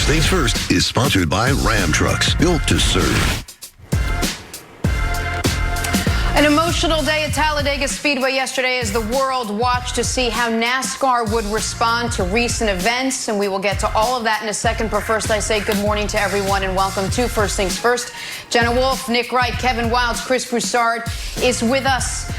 First Things First is sponsored by Ram Trucks, built to serve. An emotional day at Talladega Speedway yesterday as the world watched to see how NASCAR would respond to recent events, and we will get to all of that in a second. But first, I say good morning to everyone and welcome to First Things First. Jenna Wolf, Nick Wright, Kevin Wilds, Chris Broussard is with us.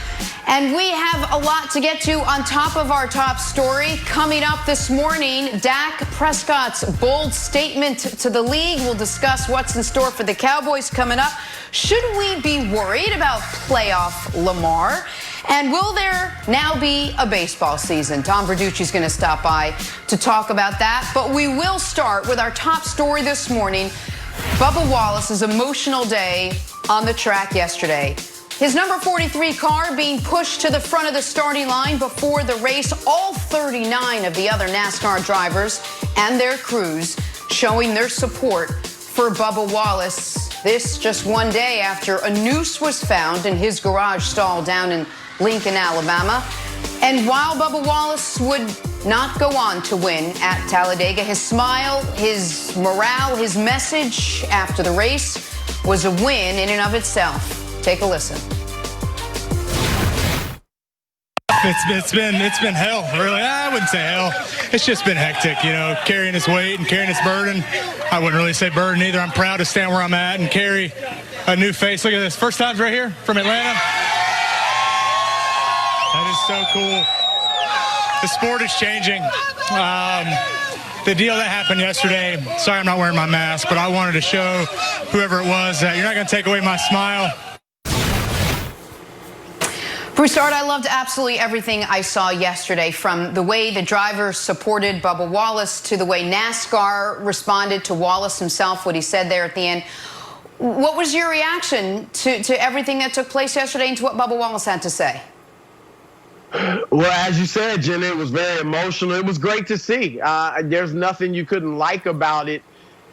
And we have a lot to get to on top of our top story. Coming up this morning, Dak Prescott's bold statement to the league. We'll discuss what's in store for the Cowboys coming up. Should we be worried about playoff Lamar? And will there now be a baseball season? Tom Verducci's going to stop by to talk about that. But we will start with our top story this morning. Bubba Wallace's emotional day on the track yesterday. His number 43 car being pushed to the front of the starting line before the race. All 39 of the other NASCAR drivers and their crews showing their support for Bubba Wallace. This just one day after a noose was found in his garage stall down in Lincoln, Alabama. And while Bubba Wallace would not go on to win at Talladega, his smile, his morale, his message after the race was a win in and of itself. Take a listen. It's been hell, really. I wouldn't say hell. It's just been hectic, you know, carrying his weight and carrying his burden. I wouldn't really say burden either. I'm proud to stand where I'm at and carry a new face. Look at this. First time's right here from Atlanta. That is so cool. The sport is changing. The deal that happened yesterday, sorry I'm not wearing my mask, but I wanted to show whoever it was that you're not going to take away my smile. Broussard, I loved absolutely everything I saw yesterday, from the way the drivers supported Bubba Wallace to the way NASCAR responded to Wallace himself, what he said there at the end. What was your reaction to everything that took place yesterday and to what Bubba Wallace had to say? Well, as you said, Jenna, it was very emotional. It was great to see. There's nothing you couldn't like about it.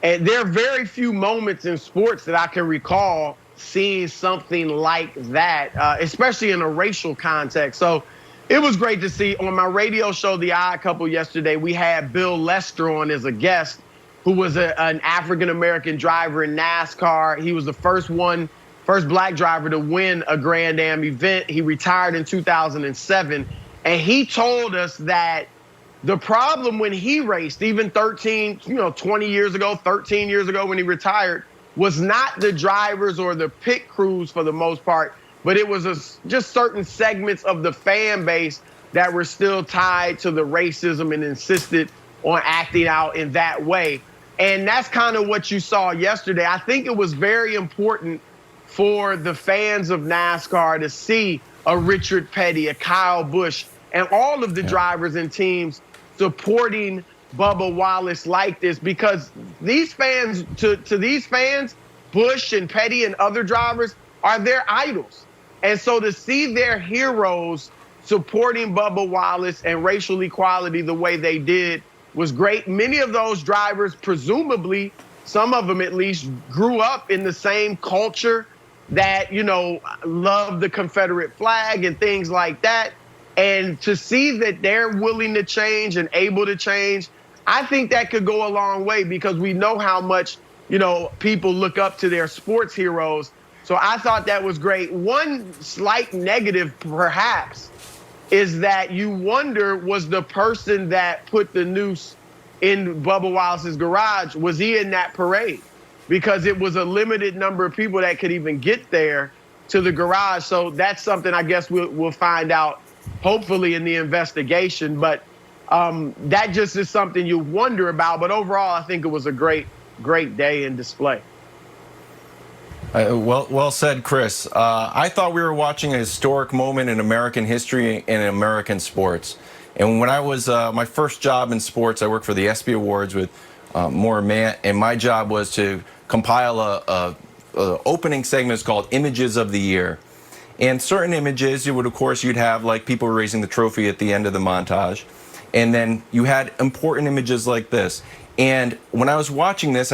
And there are very few moments in sports that I can recall seeing something like that, especially in a racial context. So it was great to see. On my radio show, The Odd Couple, yesterday, we had Bill Lester on as a guest, who was an African-American driver in NASCAR. He was the first black driver to win a Grand Am event. He retired in 2007. And he told us that the problem when he raced, even 20 years ago, 13 years ago when he retired, was not the drivers or the pit crews for the most part, but it was just certain segments of the fan base that were still tied to the racism and insisted on acting out in that way. And that's kind of what you saw yesterday. I think it was very important for the fans of NASCAR to see a Richard Petty, a Kyle Busch, and all of the drivers and teams supporting Bubba Wallace like this, because these fans, to these fans, Busch and Petty and other drivers are their idols. And so to see their heroes supporting Bubba Wallace and racial equality the way they did was great. Many of those drivers, presumably, some of them at least, grew up in the same culture that, you know, loved the Confederate flag and things like that. And to see that they're willing to change and able to change, I think that could go a long way, because we know how much, you know, people look up to their sports heroes. So I thought that was great. One slight negative, perhaps, is that you wonder, was the person that put the noose in Bubba Wallace's garage, was he in that parade? Because it was a limited number of people that could even get there to the garage. So that's something I guess we'll find out, hopefully, in the investigation. But that just is something you wonder about. But overall, I think it was a great day in display. Well said, Chris. I thought we were watching a historic moment in American history and in American sports. And when I was my first job in sports, I worked for the ESPY Awards with Maura Mant, and my job was to compile a opening segment called Images of the Year. And certain images, you'd have like people raising the trophy at the end of the montage. And then you had important images like this. And when I was watching this,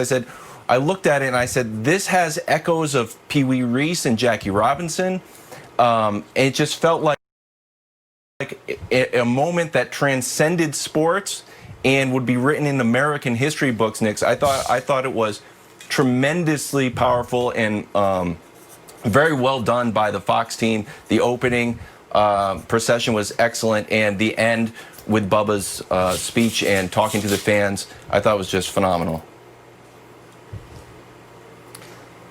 I looked at it and I said, this has echoes of Pee Wee Reese and Jackie Robinson. And it just felt like a moment that transcended sports and would be written in American history books, Nick. I thought it was tremendously powerful and very well done by the Fox team. The opening procession was excellent, and the end with Bubba's speech and talking to the fans, I thought was just phenomenal.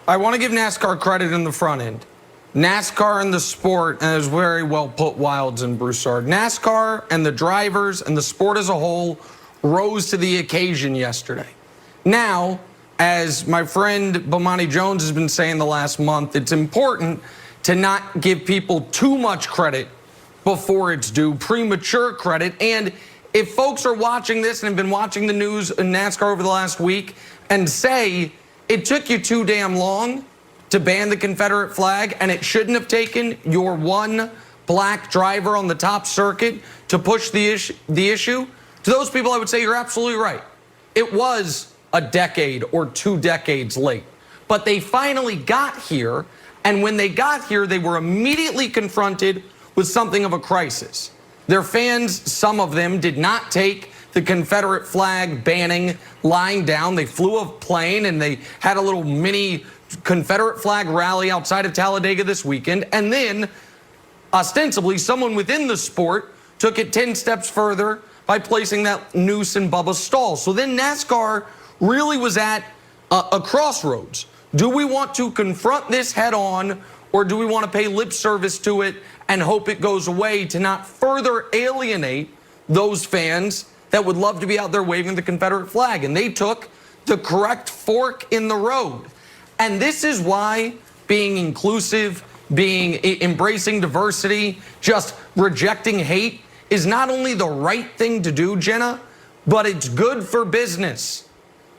I want to give NASCAR credit in the front end. NASCAR and the sport, and it was very well put, Wilds and Broussard. NASCAR and the drivers and the sport as a whole rose to the occasion yesterday. Now, as my friend Bomani Jones has been saying the last month, it's important to not give people too much credit before it's due, premature credit. And if folks are watching this and have been watching the news in NASCAR over the last week and say it took you too damn long to ban the Confederate flag and it shouldn't have taken your one black driver on the top circuit to push the issue, to those people I would say you're absolutely right. It was a decade or 2 decades late, but they finally got here, and when they got here, they were immediately confronted with something of a crisis. Their fans, some of them, did not take the Confederate flag banning lying down. They flew a plane and they had a little mini Confederate flag rally outside of Talladega this weekend, and then ostensibly someone within the sport took it 10 steps further by placing that noose in Bubba's stall. So then NASCAR really was at a crossroads. Do we want to confront this head on, or do we want to pay lip service to it and hope it goes away to not further alienate those fans that would love to be out there waving the Confederate flag? And they took the correct fork in the road. And this is why being inclusive, embracing diversity, just rejecting hate is not only the right thing to do, Jenna, but it's good for business.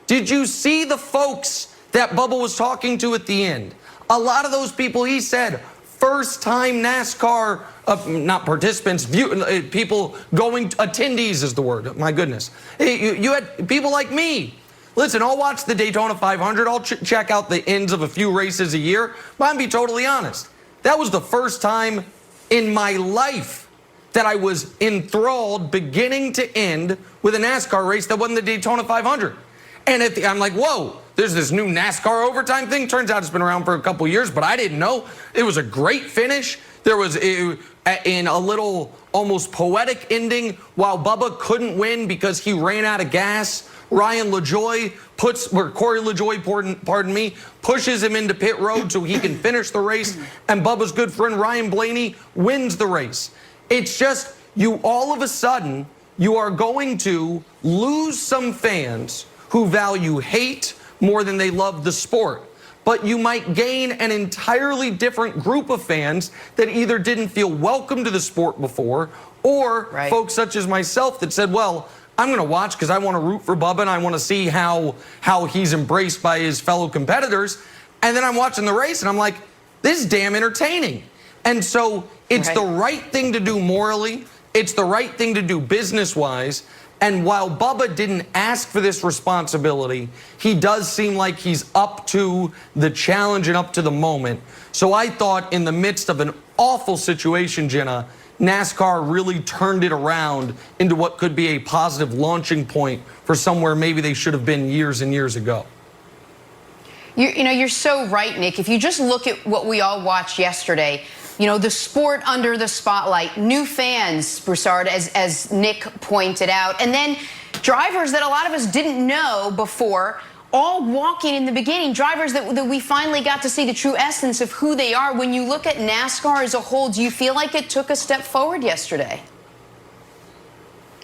Did you see the folks that Bubba was talking to at the end? A lot of those people, he said, first-time NASCAR, not participants, people going, attendees is the word, my goodness. You had people like me. Listen, I'll watch the Daytona 500. I'll check out the ends of a few races a year. But I'm be totally honest. That was the first time in my life that I was enthralled beginning to end with a NASCAR race that wasn't the Daytona 500. And I'm like, whoa, there's this new NASCAR overtime thing. Turns out it's been around for a couple years, but I didn't know. It was a great finish. There was in a little almost poetic ending while Bubba couldn't win because he ran out of gas. Ryan LaJoie Corey LaJoie, pardon me, pushes him into pit road so he can finish the race, and Bubba's good friend Ryan Blaney wins the race. It's just, you all of a sudden, you are going to lose some fans who value hate more than they love the sport. But you might gain an entirely different group of fans that either didn't feel welcome to the sport before, or folks such as myself that said, well, I'm going to watch because I want to root for Bubba and I want to see how he's embraced by his fellow competitors. And then I'm watching the race and I'm like, this is damn entertaining. And so it's the right thing to do morally. It's the right thing to do business-wise. And while Bubba didn't ask for this responsibility, he does seem like he's up to the challenge and up to the moment. So I thought in the midst of an awful situation, Jenna, NASCAR really turned it around into what could be a positive launching point for somewhere maybe they should have been years and years ago. You know, you're so right, Nick. If you just look at what we all watched yesterday, you know, the sport under the spotlight, new fans, Broussard, as Nick pointed out, and then drivers that a lot of us didn't know before, all walking in the beginning, drivers that we finally got to see the true essence of who they are. When you look at NASCAR as a whole, do you feel like it took a step forward yesterday?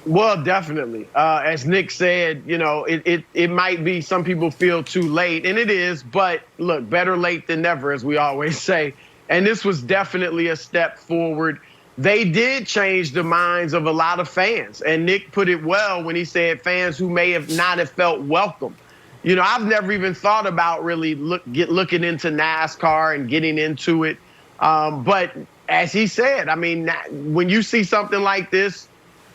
Well, definitely. As Nick said, you know, it might be some people feel too late, and it is, but look, better late than never, as we always say. And this was definitely a step forward. They did change the minds of a lot of fans. And Nick put it well when he said fans who may have not have felt welcome. You know, I've never even thought about really looking into NASCAR and getting into it. But as he said, I mean, when you see something like this,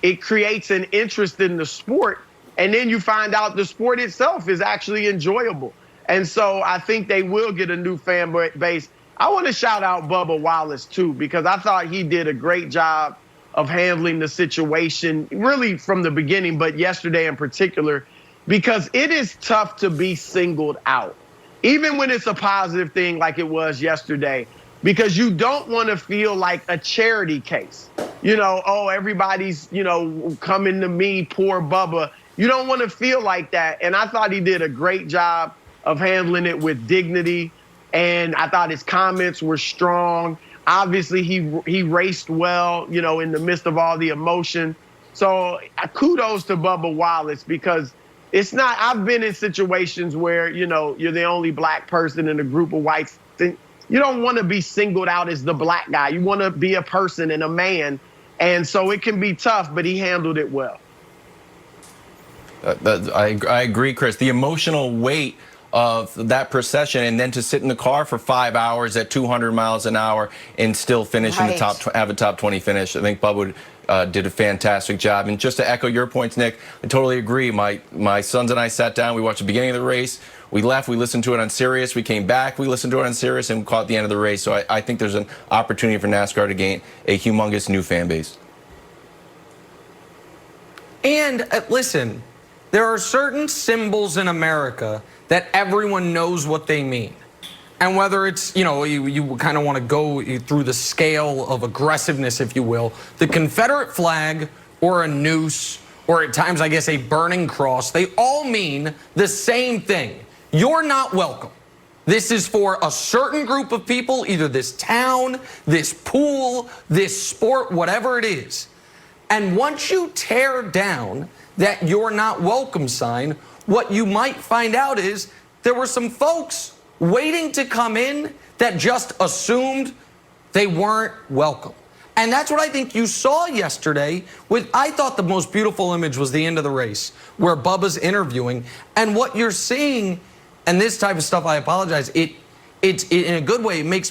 it creates an interest in the sport. And then you find out the sport itself is actually enjoyable. And so I think they will get a new fan base. I want to shout out Bubba Wallace, too, because I thought he did a great job of handling the situation, really from the beginning, but yesterday in particular, because it is tough to be singled out, even when it's a positive thing like it was yesterday, because you don't want to feel like a charity case. You know, oh, everybody's, you know, coming to me, poor Bubba. You don't want to feel like that. And I thought he did a great job of handling it with dignity. And I thought his comments were strong. Obviously, he raced well, you know, in the midst of all the emotion. So kudos to Bubba Wallace, because it's not, I've been in situations where, you know, you're the only black person in a group of whites. You don't want to be singled out as the black guy. You want to be a person and a man. And so it can be tough, but he handled it well. I agree, Chris. The emotional weight of that procession, and then to sit in the car for 5 hours at 200 miles an hour and still finish in the top, have a top 20 finish. I think Bubba did a fantastic job. And just to echo your points, Nick, I totally agree. My sons and I sat down. We watched the beginning of the race. We left. We listened to it on Sirius. We came back. We listened to it on Sirius and caught the end of the race. So I think there's an opportunity for NASCAR to gain a humongous new fan base. And listen, there are certain symbols in America that everyone knows what they mean. And whether it's, you know, you kind of want to go through the scale of aggressiveness, if you will, the Confederate flag or a noose, or at times, I guess, a burning cross, they all mean the same thing. You're not welcome. This is for a certain group of people, either this town, this pool, this sport, whatever it is. And once you tear down that "you're not welcome" sign, what you might find out is there were some folks waiting to come in that just assumed they weren't welcome. And that's what I think you saw yesterday with, I thought the most beautiful image was the end of the race where Bubba's interviewing. And what you're seeing, and this type of stuff, I apologize, it's in a good way, it makes